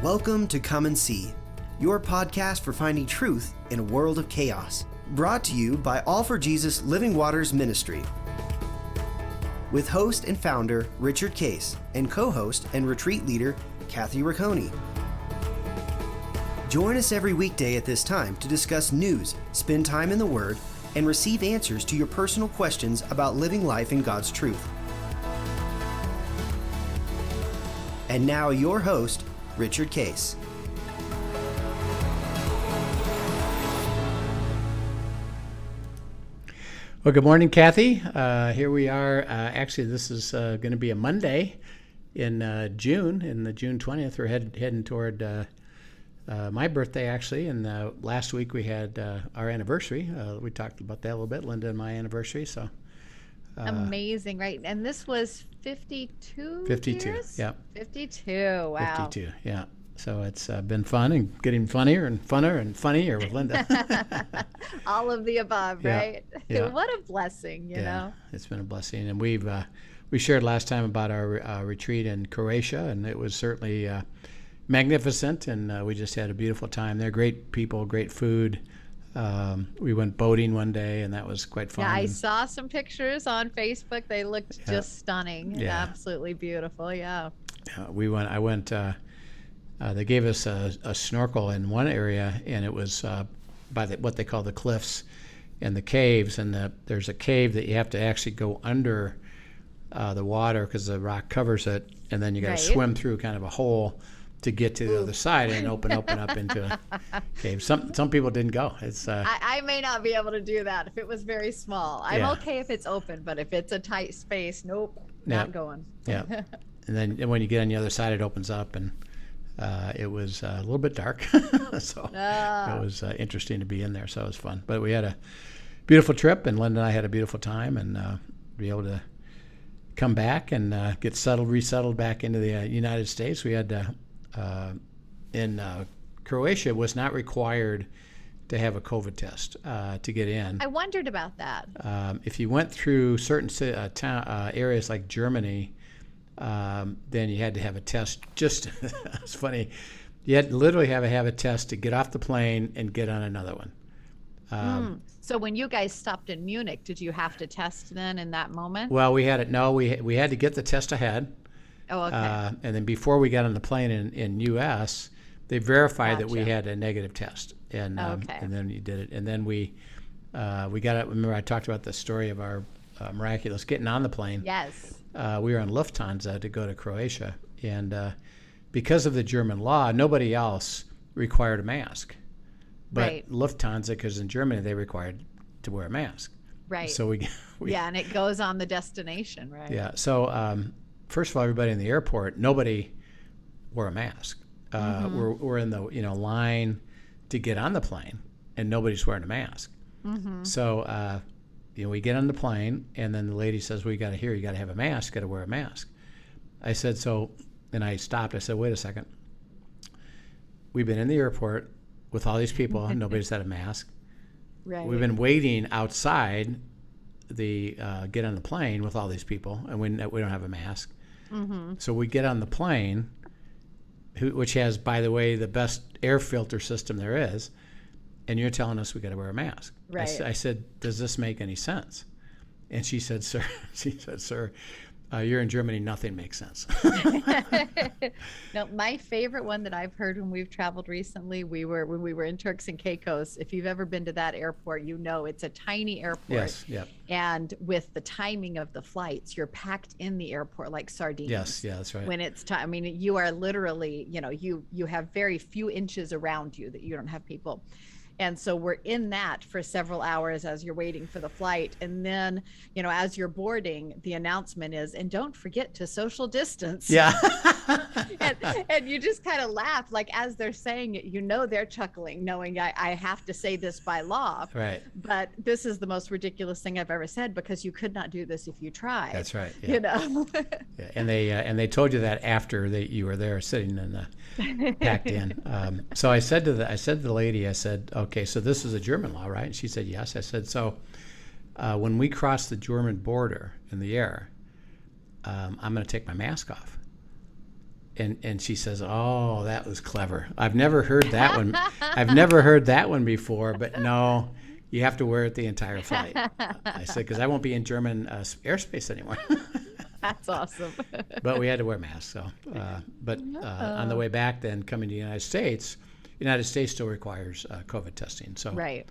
Welcome to Come and See, your podcast for finding truth in a world of chaos. Brought to you by All for Jesus Living Waters Ministry. With host and founder Richard Case and co-host and retreat leader Kathy Ricconi. Join us every weekday at this time to discuss news, spend time in the Word, and receive answers to your personal questions about living life in God's truth. And now your host, Richard Case. Well, good morning, Kathy. Here we are. Actually, this is going to be a Monday in June, in the June 20th. We're heading toward my birthday, actually. And last week we had our anniversary. We talked about that a little bit, Linda and my anniversary. So amazing, right? And this was 52 years? Yeah. 52, wow. 52, yeah. So it's been fun and getting funnier and funner and funnier with Linda. All of the above, Yeah, right? yeah. What a blessing, you know? It's been a blessing. And we shared last time about our retreat in Croatia, and it was certainly magnificent, and we just had a beautiful time. They're great people, great food. We went boating one day, and that was quite fun. Yeah, I saw some pictures on Facebook. They looked just stunning and absolutely beautiful, yeah. I went, they gave us a snorkel in one area, and it was by what they call the cliffs and the caves, and there's a cave that you have to actually go under the water because the rock covers it, and then you got to swim through kind of a hole to get to the other side and open up into a cave. Some people didn't go. It's I may not be able to do that if it was very small. I'm okay if it's open, but if it's a tight space, nope, not going. Yeah. And when you get on the other side, it opens up, and it was a little bit dark, so it was interesting to be in there. So it was fun. But we had a beautiful trip, and Linda and I had a beautiful time, and be able to come back and get resettled back into the United States. We had in Croatia, it was not required to have a COVID test to get in. I wondered about that. If you went through certain areas like Germany, then you had to have a test. Just it's funny, you had to literally have a test to get off the plane and get on another one. So when you guys stopped in Munich, did you have to test then in that moment? Well, we had to get the test ahead. Oh, okay. And then before we got on the plane in U.S., they verified that we had a negative test, and then you did it. And then we got it. Remember, I talked about the story of our miraculous getting on the plane. Yes. We were on Lufthansa to go to Croatia, and because of the German law, nobody else required a mask. But Lufthansa, because in Germany they required to wear a mask. Right. So we and it goes on the destination, right? Yeah. So first of all, everybody in the airport, nobody wore a mask. We're in the line to get on the plane, and nobody's wearing a mask. So we get on the plane, and then the lady says, "Well, you got to have a mask. Got to wear a mask." I said, "So," and I stopped. I said, "Wait a second. We've been in the airport with all these people, and nobody's had a mask. Right. We've been waiting outside the get on the plane with all these people, and we don't have a mask." So we get on the plane, which has, by the way, the best air filter system there is, and you're telling us we got to wear a mask. Right. I said, "Does this make any sense?" And she said, "Sir, you're in Germany. Nothing makes sense." No, my favorite one that I've heard when we've traveled recently, when we were in Turks and Caicos. If you've ever been to that airport, it's a tiny airport. Yes, yeah. And with the timing of the flights, you're packed in the airport like sardines. Yes, yeah, that's right. When it's time, I mean, you are literally, you have very few inches around you that you don't have people. And so we're in that for several hours as you're waiting for the flight. And then, as you're boarding, the announcement is, and don't forget to social distance. Yeah. and you just kind of laugh, like as they're saying it, they're chuckling, knowing I have to say this by law. Right. But this is the most ridiculous thing I've ever said, because you could not do this if you tried. That's right. Yeah. Yeah. And they told you that after you were there sitting in the packed in. So I said to the lady, I said, "Okay, so this is a German law, right?" And she said, "Yes." I said, "So when we cross the German border in the air, I'm going to take my mask off." And she says, "Oh, that was clever. I've never heard that one. I've never heard that one before. But no, you have to wear it the entire flight." I said, "Because I won't be in German airspace anymore." That's awesome. But we had to wear masks. So, on the way back, then coming to the United States still requires COVID testing. So Right.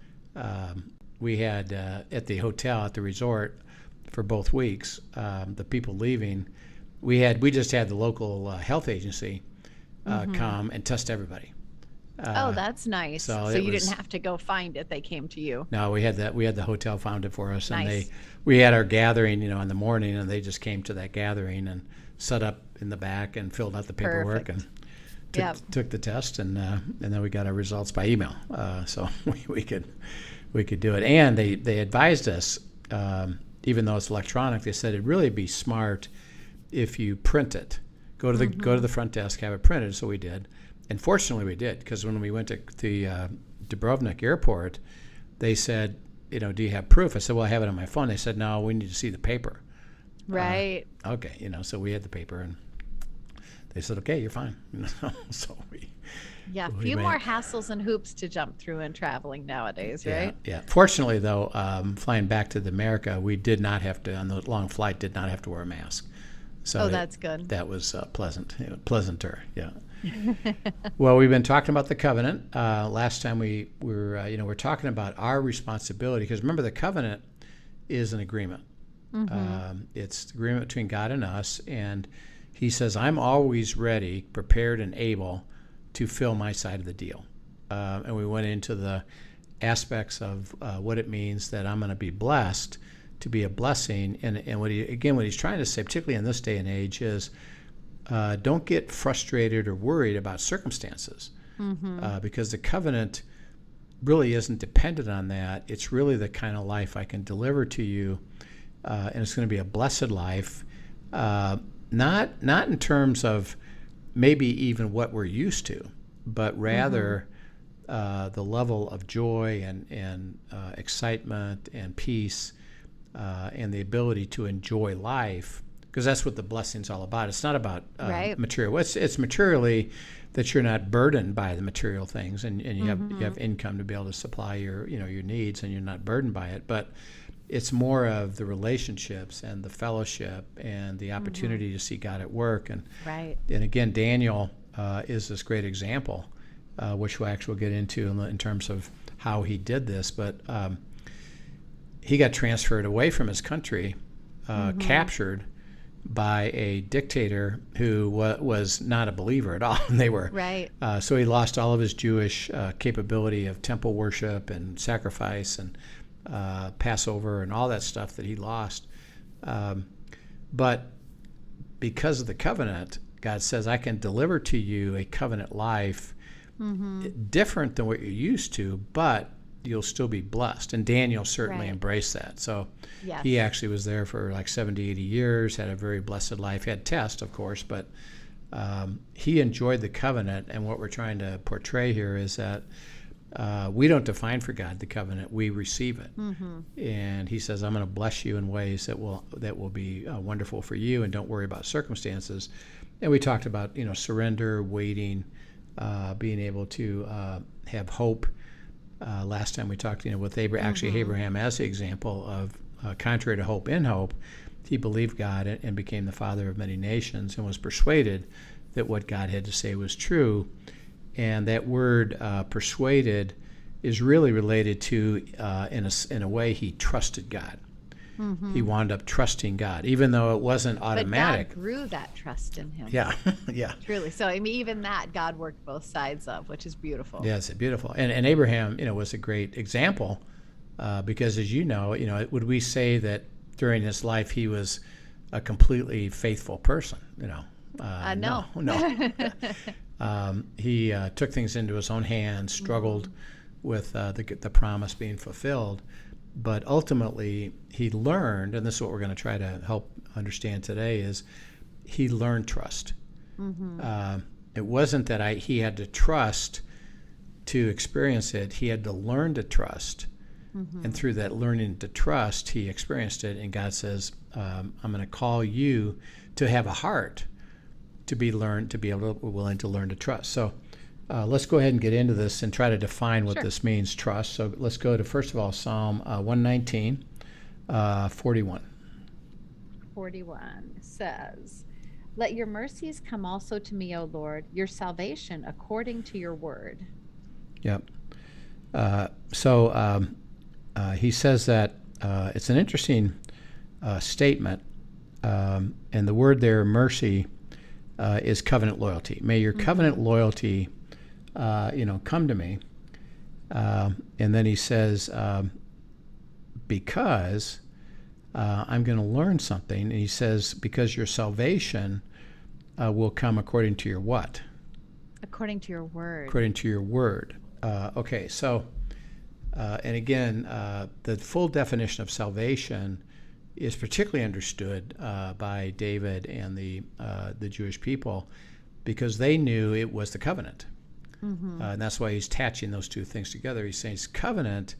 We had at the hotel at the resort for both weeks. The people leaving, we just had the local health agency come and test everybody. Oh, that's nice. so So it you was- didn't have to go find it; they came to you. No, we had the hotel found it for us, and Nice. we had our gathering, in the morning, and they just came to that gathering and set up in the back and filled out the paperwork Perfect. and took the test, and then we got our results by email, so we could do it. And they advised us, even though it's electronic, they said it'd really be smart if you print it. Go to the front desk, have it printed. So we did. And fortunately, we did, because when we went to the Dubrovnik airport, they said, "Do you have proof?" I said, "Well, I have it on my phone." They said, "No, we need to see the paper." Right. Okay, so we had the paper, and they said, "Okay, you're fine." So we. Yeah. A we few made- more hassles and hoops to jump through in traveling nowadays, right? Yeah. Fortunately, though, flying back to America, we did not have to, on the long flight, did not have to wear a mask. So That's good. That was pleasanter. Yeah. Well, we've been talking about the covenant. Last time we were, we're talking about our responsibility, because remember, the covenant is an agreement. It's the agreement between God and us, and He says, "I'm always ready, prepared, and able to fill my side of the deal." And we went into the aspects of what it means that I'm going to be blessed, to be a blessing. And what he's trying to say, particularly in this day and age, is don't get frustrated or worried about circumstances, because the covenant really isn't dependent on that. It's really the kind of life I can deliver to you, and it's going to be a blessed life, not in terms of maybe even what we're used to, but rather the level of joy and excitement and peace, and the ability to enjoy life, because that's what the blessing's all about. It's not about Right. material. It's materially that you're not burdened by the material things, and you have income to be able to supply your needs, and you're not burdened by it. But it's more of the relationships and the fellowship and the opportunity to see God at work. And Right. and again, Daniel is this great example, which we'll actually get into in terms of how he did this. But he got transferred away from his country, captured by a dictator who was not a believer at all. And they were Right. so he lost all of his Jewish capability of temple worship and sacrifice and Passover and all that stuff that he lost. But because of the covenant, God says, "I can deliver to you a covenant life, different than what you're used to, but you'll still be blessed." And Daniel certainly Right. embraced that. So Yes. he actually was there for like 70, 80 years, had a very blessed life. He had tests, of course, but he enjoyed the covenant. And what we're trying to portray here is that we don't define for God the covenant; we receive it. And He says, "I'm going to bless you in ways that will be wonderful for you, and don't worry about circumstances." And we talked about surrender, waiting, being able to have hope. Last time we talked, with Abraham as the example of contrary to hope, in hope, he believed God and became the father of many nations, and was persuaded that what God had to say was true. And that word persuaded is really related to, in a way, he trusted God. He wound up trusting God, even though it wasn't automatic. But God grew that trust in him. Yeah, yeah. Truly. So, I mean, even that God worked both sides of, which is beautiful. Yeah, it's beautiful. And Abraham, was a great example, because as would we say that during his life he was a completely faithful person? No. No. He took things into his own hands, struggled with the promise being fulfilled. But ultimately, he learned, and this is what we're going to try to help understand today, is he learned trust. It wasn't that he had to trust to experience it. He had to learn to trust. And through that learning to trust, he experienced it. And God says, I'm going to call you to have a heart to be willing to learn to trust. So let's go ahead and get into this and try to define what this means, trust. So let's go to, first of all, Psalm 119, 41. 41 says, "Let your mercies come also to me, O Lord, your salvation according to your word." Yep. So he says that it's an interesting statement, and the word there, mercy, is covenant loyalty. May your covenant loyalty, come to me. And then he says, because I'm going to learn something. And he says, because your salvation will come according to your what? According to your word. According to your word. Okay, so, and again, the full definition of salvation is particularly understood by David and the Jewish people, because they knew it was the covenant. And that's why he's attaching those two things together. He's saying, covenant,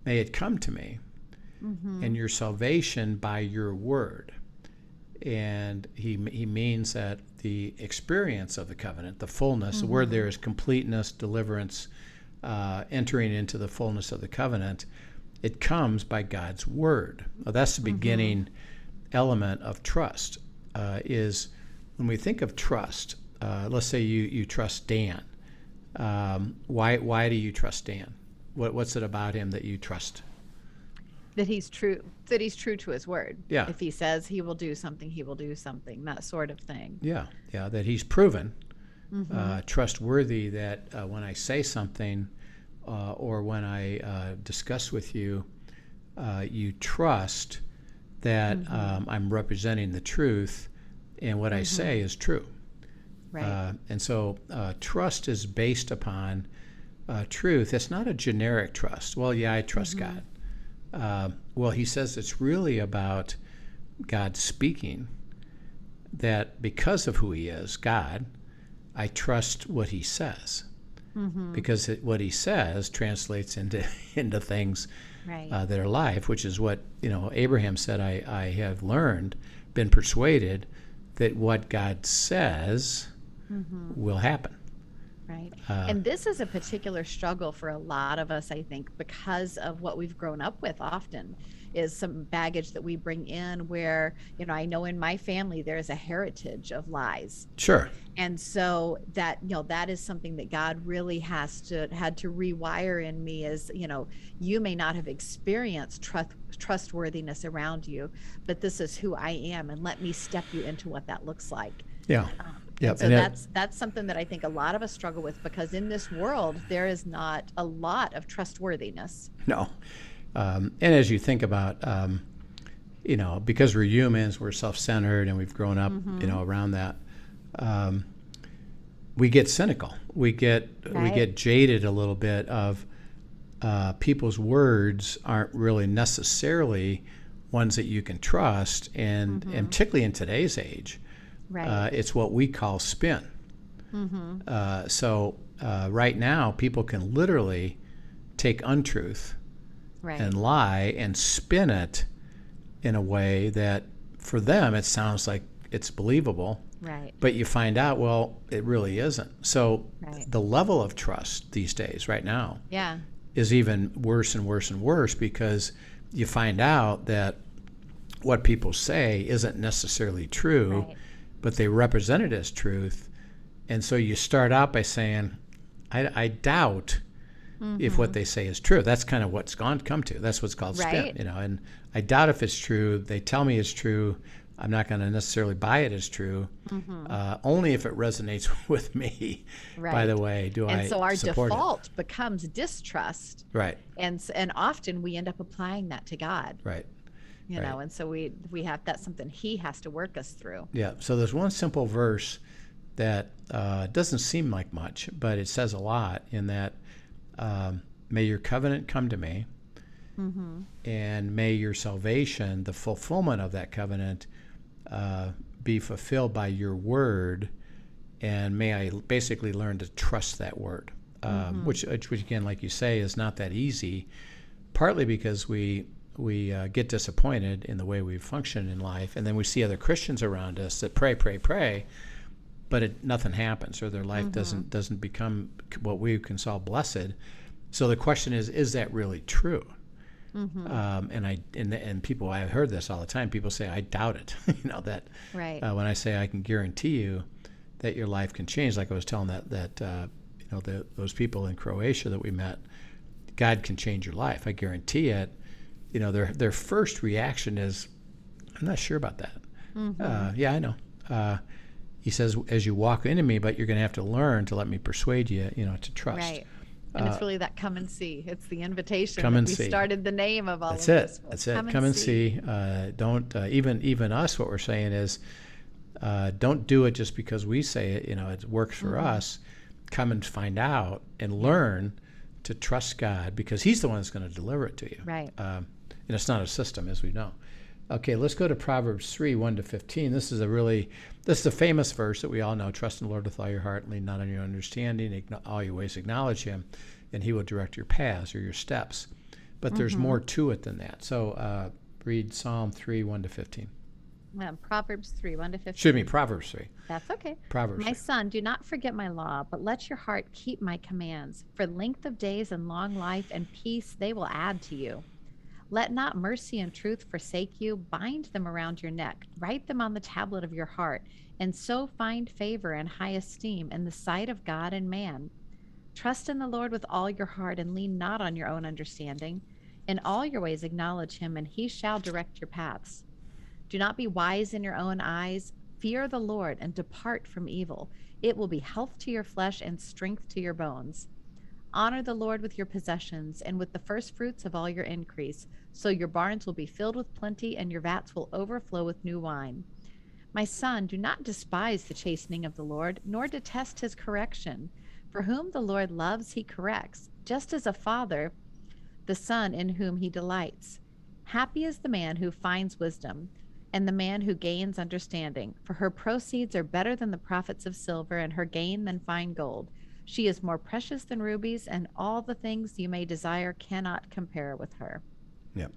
may it come to me, and your salvation by your word. And he means that the experience of the covenant, the fullness, the word there is completeness, deliverance, entering into the fullness of the covenant. It comes by God's word. Well, that's the beginning element of trust. Is when we think of trust, let's say you trust Dan. Why do you trust Dan? What's it about him that you trust? That he's true to his word. Yeah. If he says he will do something, he will do something, that sort of thing. Yeah, that he's proven trustworthy, that when I say something or when I discuss with you, you trust that I'm representing the truth and what I say is true. Right. And so trust is based upon truth. It's not a generic trust. Well, yeah, I trust God. Well, he says it's really about God speaking, that because of who he is, God, I trust what he says. Because what he says translates into things that are life, which is what Abraham said, I have learned, been persuaded that what God says will happen. Right. And this is a particular struggle for a lot of us, I think, because of what we've grown up with often is some baggage that we bring in where, I know in my family there is a heritage of lies. Sure. And so that, that is something that God really had to rewire in me is, you may not have experienced trustworthiness around you, but this is who I am, and let me step you into what that looks like. Yeah. Yep. So that's something that I think a lot of us struggle with, because in this world there is not a lot of trustworthiness. No. And as you think about, because we're humans, we're self-centered, and we've grown up, around that, we get cynical. We get jaded a little bit of people's words aren't really necessarily ones that you can trust, and particularly in today's age. Right. It's what we call spin. So right now, people can literally take untruth and lie and spin it in a way that, for them, it sounds like it's believable. Right. But you find out, well, it really isn't. So the level of trust these days, right now, is even worse and worse and worse, because you find out that what people say isn't necessarily true. Right. But they represent it as truth. And so you start out by saying, I doubt if what they say is true. That's kind of what's come to. That's what's called spin, and I doubt if it's true. They tell me it's true. I'm not going to necessarily buy it as true. Only if it resonates with me. Right. By the way, and so our support default becomes distrust. Right. And often we end up applying that to God. Right. And so we have, that's something he has to work us through. Yeah. So there's one simple verse that doesn't seem like much, but it says a lot, in that may your covenant come to me, and may your salvation, the fulfillment of that covenant, be fulfilled by your word, and may I basically learn to trust that word, which again, like you say, is not that easy, partly because we get disappointed in the way we function in life, and then we see other Christians around us that pray, but nothing happens, or their life doesn't become what we can call blessed. So the question is that really true? And people, I've heard this all the time. People say, I doubt it. That Right. When I say I can guarantee you that your life can change, like I was telling those people in Croatia that we met, God can change your life. I guarantee it. Their first reaction is, I'm not sure about that. Yeah, I know. He says, as you walk into me, but you're going to have to learn to let me persuade you, to trust. Right. And it's really that come and see. It's the invitation come that and we see. Started the name of all That's of it. this. That's it. Come and see. Don't even us. What we're saying is, don't do it just because we say it. It works for us. Come and find out and learn to trust God, because He's the one that's going to deliver it to you. Right. And it's not a system, as we know. Okay, let's go to Proverbs 3, 1-15. This is a famous verse that we all know. Trust in the Lord with all your heart, lean not on your understanding. All your ways acknowledge Him, and He will direct your paths or your steps. But there's more to it than that. So read Psalm 3, 1-15. Proverbs 3, 1-15. Excuse me, Proverbs 3. That's okay. Proverbs My 3. son, do not forget my law, but let your heart keep my commands. For length of days and long life and peace they will add to you. Let not mercy and truth forsake you. Bind them around your neck. Write them on the tablet of your heart, and so find favor and high esteem in the sight of God and man. Trust in the Lord with all your heart, and lean not on your own understanding. In all your ways acknowledge Him, and He shall direct your paths. Do not be wise in your own eyes. Fear the Lord and depart from evil. It will be health to your flesh and strength to your bones. Honor the Lord with your possessions and with the first fruits of all your increase, so your barns will be filled with plenty and your vats will overflow with new wine. My son, do not despise the chastening of the Lord, nor detest His correction. For whom the Lord loves, He corrects, just as a father, the son in whom He delights. Happy is the man who finds wisdom, and the man who gains understanding. For her proceeds are better than the profits of silver, and her gain than fine gold. She is more precious than rubies, and all the things you may desire cannot compare with her. Yep.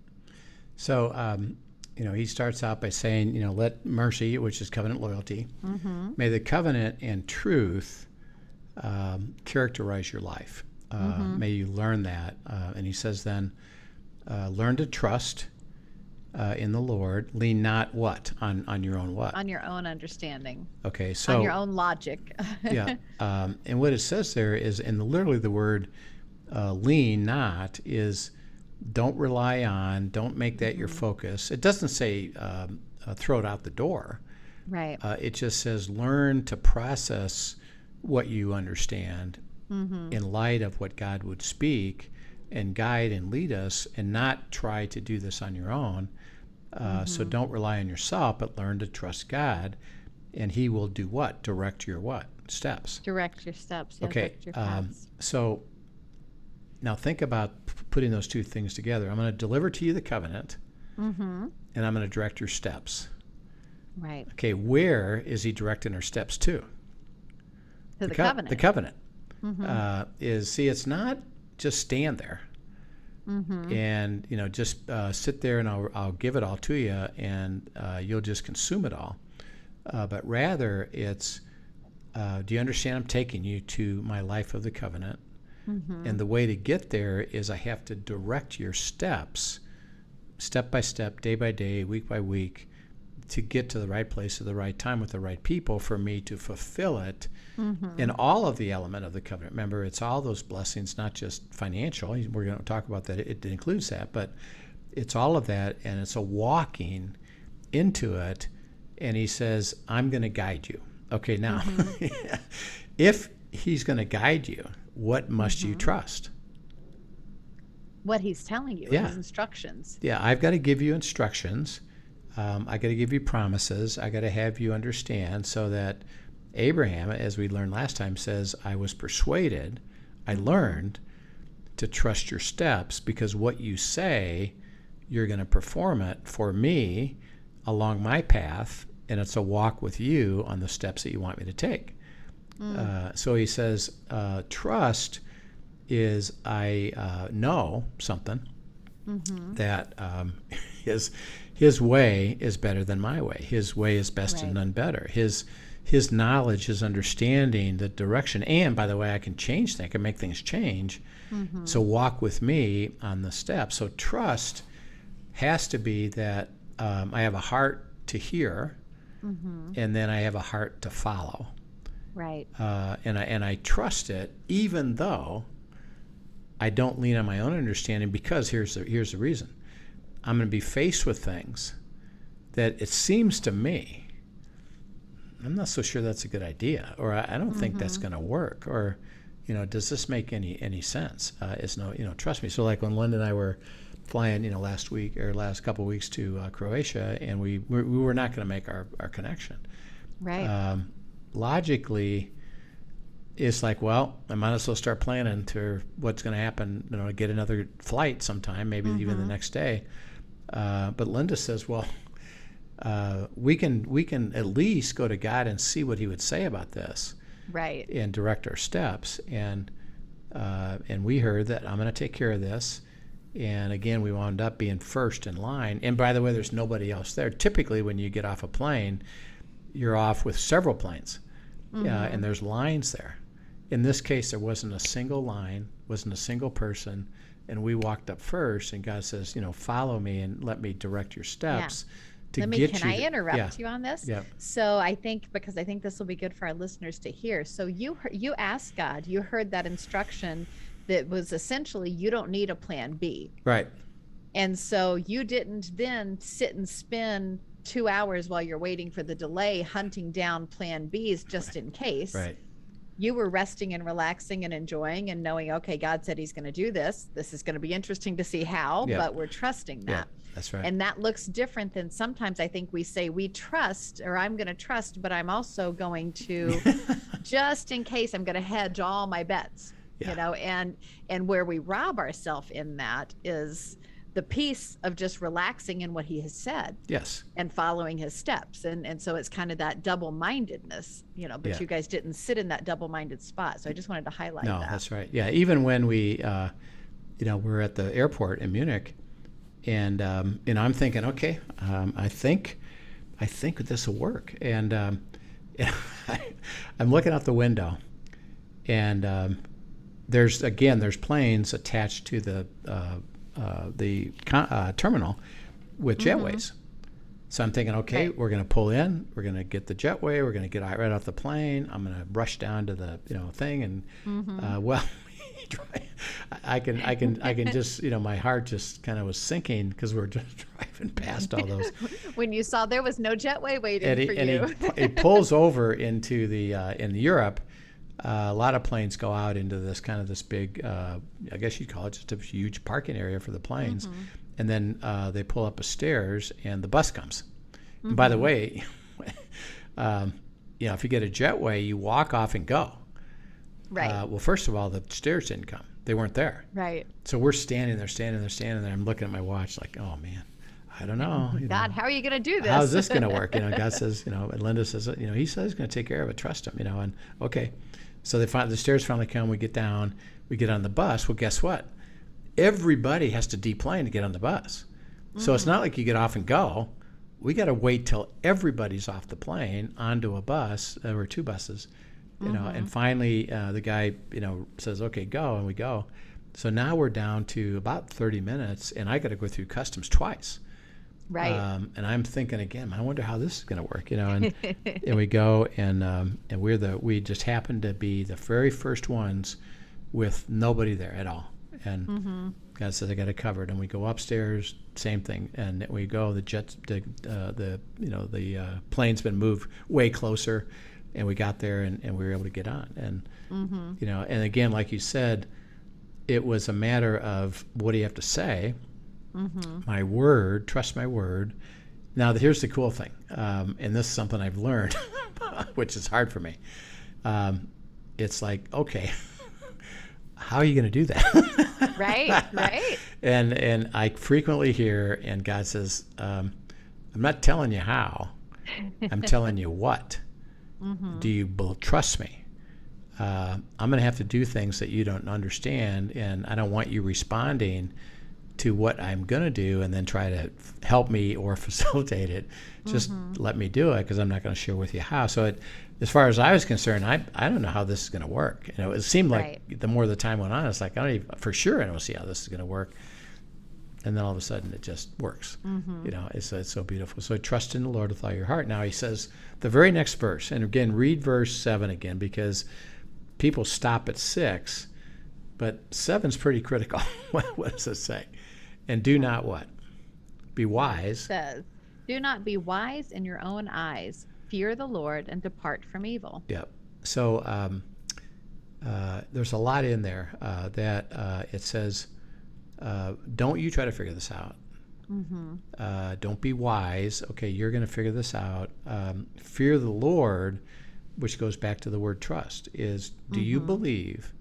So, he starts out by saying, let mercy, which is covenant loyalty, may the covenant and truth characterize your life. May you learn that. And he says then, learn to trust in the Lord. Lean not what? On your own what? On your own understanding. Okay, so on your own logic. Yeah. And what it says there is, and literally the word lean not is don't rely on, don't make that your focus. It doesn't say throw it out the door. Right. It just says learn to process what you understand in light of what God would speak and guide and lead us, and not try to do this on your own. So don't rely on yourself, but learn to trust God, and He will do what? Direct your what? Steps. Direct your steps. Yeah, Okay. direct your paths. So now think about putting those two things together. I'm going to deliver to you the covenant, and I'm going to direct your steps. Right. Okay, where is He directing our steps to? To the covenant. The covenant it's not just stand there and just sit there and I'll give it all to you, and you'll just consume it all. But rather, it's do you understand? I'm taking you to my life of the covenant, and the way to get there is I have to direct your steps, step by step, day by day, week by week, to get to the right place at the right time with the right people for me to fulfill it in all of the element of the covenant. Remember, it's all those blessings, not just financial. We're going to talk about that. It includes that, but it's all of that, and it's a walking into it. And He says, I'm going to guide you. Okay, now, if He's going to guide you, what must you trust? What He's telling you, His instructions. Yeah, I've got to give you instructions. I got to give you promises. I got to have you understand, so that Abraham, as we learned last time, says, I was persuaded, I learned to trust your steps, because what you say, you're going to perform it for me along my path, and it's a walk with you on the steps that you want me to take. So he says, trust is I know something that his way is better than my way. His way is best and none better. His his knowledge, his understanding, the direction, and by the way, I can change things, I can make things change. So walk with me on the steps. So trust has to be that I have a heart to hear, and then I have a heart to follow. Right. And I trust it, even though I don't lean on my own understanding, because here's the reason. I'm going to be faced with things that it seems to me, I'm not so sure that's a good idea, or I don't think that's going to work, or, does this make any sense? It's no, trust me. So like when Linda and I were flying, last couple of weeks to Croatia, and we were not going to make our connection. Right. Logically, it's like, well, I might as well start planning to what's going to happen, to get another flight sometime, maybe even the next day. But Linda says, well, we can at least go to God and see what He would say about this, right, and direct our steps. And we heard that I'm going to take care of this. And again, we wound up being first in line. And by the way, there's nobody else there. Typically, when you get off a plane, you're off with several planes, and there's lines there. In this case, there wasn't a single line, wasn't a single person, and we walked up first, and God says, follow me and let me direct your steps to get you. Can I interrupt you on this? Yeah. So I think this will be good for our listeners to hear. So you asked God, you heard that instruction that was essentially, you don't need a plan B. Right. And so you didn't then sit and spend 2 hours while you're waiting for the delay hunting down plan Bs just in case. Right. You were resting and relaxing and enjoying and knowing, okay, God said He's going to do this. This is going to be interesting to see how, but we're trusting that. Yeah, that's right. And that looks different than sometimes I think we say we trust, or I'm going to trust, but I'm also going to, just in case, I'm going to hedge all my bets, and where we rob ourselves in that is the piece of just relaxing in what He has said. Yes. And following His steps. And so it's kind of that double-mindedness, but you guys didn't sit in that double-minded spot. So I just wanted to highlight that. No, that's right. Yeah. Even when we, we're at the airport in Munich, and, I'm thinking, okay, I think this will work. And I'm looking out the window, and there's planes attached to the terminal with jetways. So I'm thinking, okay, we're going to pull in, we're going to get the jetway, we're going to get right off the plane. I'm going to rush down to the thing, and I can just my heart just kind of was sinking because we're just driving past all those. When you saw there was no jetway waiting for you, and he pulls over into the in Europe. A lot of planes go out into this big, I guess you'd call it just a huge parking area for the planes. And then they pull up a stairs and the bus comes. And by the way, if you get a jetway, you walk off and go. Right. Well, first of all, the stairs didn't come. They weren't there. Right. So we're standing there. I'm looking at my watch like, oh, man. I don't know. God, how are you going to do this? How's this going to work? God says, and Linda says, He says He's going to take care of it. Trust Him, and okay. So the stairs finally come. We get down. We get on the bus. Well, guess what? Everybody has to deplane to get on the bus. So it's not like you get off and go. We got to wait till everybody's off the plane onto a bus. There were two buses, and finally the guy, says, okay, go, and we go. So now we're down to about 30 minutes, and I got to go through customs twice. Right. And I'm thinking again, I wonder how this is going to work, and and we go, and we just happened to be the very first ones with nobody there at all. And God says, I got it covered. And we go upstairs, same thing. And we go, the plane's been moved way closer, and we got there, and we were able to get on. And and again, like you said, it was a matter of what do you have to say. My word, trust my word. Now, here's the cool thing, and this is something I've learned, which is hard for me. It's like, okay, how are you going to do that? Right. And I frequently hear, and God says, I'm not telling you how, I'm telling you what. Do you trust me? I'm going to have to do things that you don't understand, and I don't want you responding to what I'm going to do and then try to help me or facilitate it. Just let me do it, because I'm not going to share with you how. So as far as I was concerned, I don't know how this is going to work. It seemed like the more the time went on, it's like, I don't see how this is going to work. And then all of a sudden it just works. It's so beautiful. So trust in the Lord with all your heart. Now he says the very next verse, and again, read verse 7 again, because people stop at 6, but 7's pretty critical. What does it say? And do not what? Be wise. It says, do not be wise in your own eyes. Fear the Lord and depart from evil. Yep. So there's a lot in there that it says, don't you try to figure this out. Don't be wise. Okay, you're going to figure this out. Fear the Lord, which goes back to the word trust, is do you believe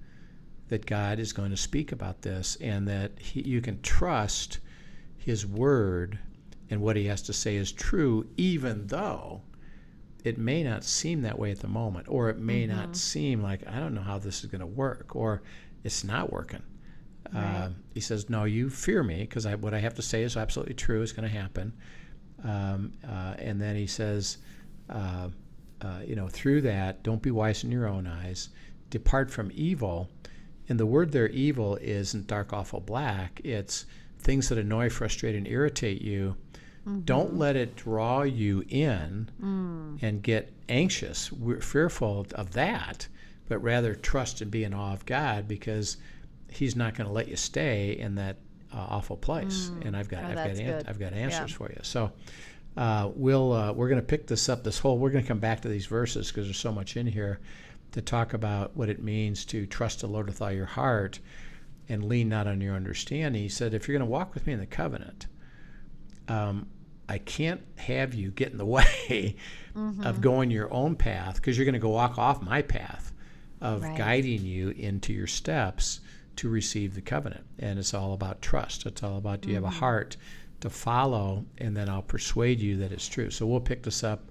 that God is going to speak about this, and that you can trust his word and what he has to say is true, even though it may not seem that way at the moment, or it may not seem like, I don't know how this is going to work, or it's not working. Right. He says, no, you fear me, because what I have to say is absolutely true. It's going to happen. And then he says, through that, don't be wise in your own eyes. Depart from evil. And the word there, evil, isn't dark, awful, black. It's things that annoy, frustrate, and irritate you. Don't let it draw you in and get anxious, fearful of that, but rather trust and be in awe of God, because he's not going to let you stay in that awful place. And I've got answers for you. So we're going to pick this up. We're going to come back to these verses, because there's so much in here to talk about what it means to trust the Lord with all your heart and lean not on your understanding. He said, if you're going to walk with me in the covenant, I can't have you get in the way of going your own path, because you're going to go walk off my path of guiding you into your steps to receive the covenant. And it's all about trust. It's all about, do you have a heart to follow, and then I'll persuade you that it's true. So we'll pick this up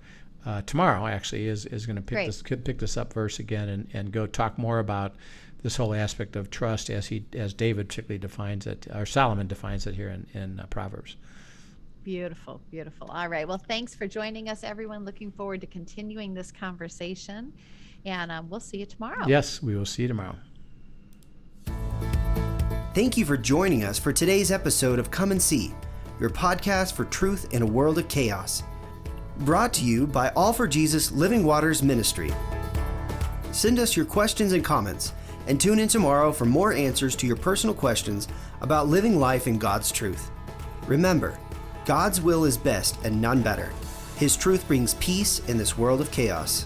tomorrow. Actually, is going to pick this up verse again and go talk more about this whole aspect of trust as David particularly defines it, or Solomon defines it here in Proverbs. Beautiful, beautiful. All right. Well, thanks for joining us, everyone. Looking forward to continuing this conversation, and we'll see you tomorrow. Yes, we will see you tomorrow. Thank you for joining us for today's episode of Come and See, your podcast for truth in a world of chaos. Brought to you by All for Jesus Living Waters Ministry. Send us your questions and comments, and tune in tomorrow for more answers to your personal questions about living life in God's truth. Remember, God's will is best and none better. His truth brings peace in this world of chaos.